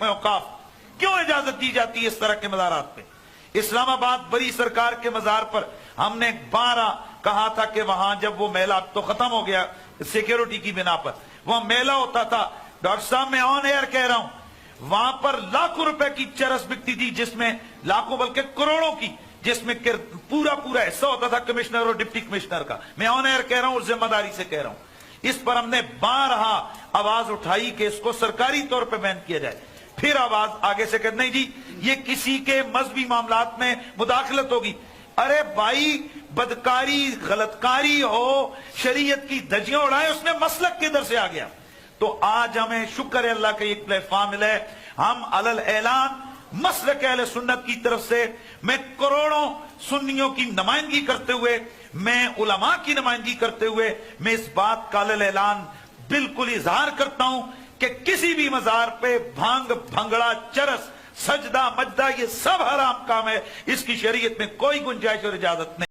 اوقاف کیوں اجازت دی جاتی ہے اس طرح کے مزارات پہ؟ اسلام آباد بڑی سرکار کے مزار پر ہم نے 12 کہا تھا کہ وہاں جب وہ میلہ تو ختم ہو گیا سیکیورٹی کی بنا پر، وہاں میلہ ہوتا تھا، ڈاکٹر صاحب میں آن ایئر کہہ رہا ہوں، وہاں پر لاکھوں روپے کی چرس بکتی تھی، جس میں لاکھوں بلکہ کروڑوں کی، جس میں پورا حصہ ہوتا تھا کمشنر اور ڈپٹی کمشنر کا۔ میں آن ایئر کہہ رہا ہوں اور ذمہ داری سے کہہ رہا ہوں، اس پر ہم نے بارہا آواز اٹھائی کہ اس کو سرکاری طور پہ بین کیا جائے۔ پھر آواز آگے سے کہ نہیں جی یہ کسی کے مذہبی معاملات میں مداخلت ہوگی۔ ارے بھائی بدکاری غلطکاری ہو، شریعت کی دھجیاں اڑائے، اس میں مسلک کدھر سے آ گیا؟ تو آج ہمیں شکر ہے اللہ کا ایک پلیٹ فارم ملا ہے، ہم علل اعلان مسلک اہل سنت کی طرف سے، میں کروڑوں سنیوں کی نمائندگی کرتے ہوئے، میں علماء کی نمائندگی کرتے ہوئے، میں اس بات کا علل اعلان بالکل اظہار کرتا ہوں کہ کسی بھی مزار پہ بھانگ بھنگڑا چرس سجدہ مجدہ یہ سب حرام کام ہے، اس کی شریعت میں کوئی گنجائش اور اجازت نہیں۔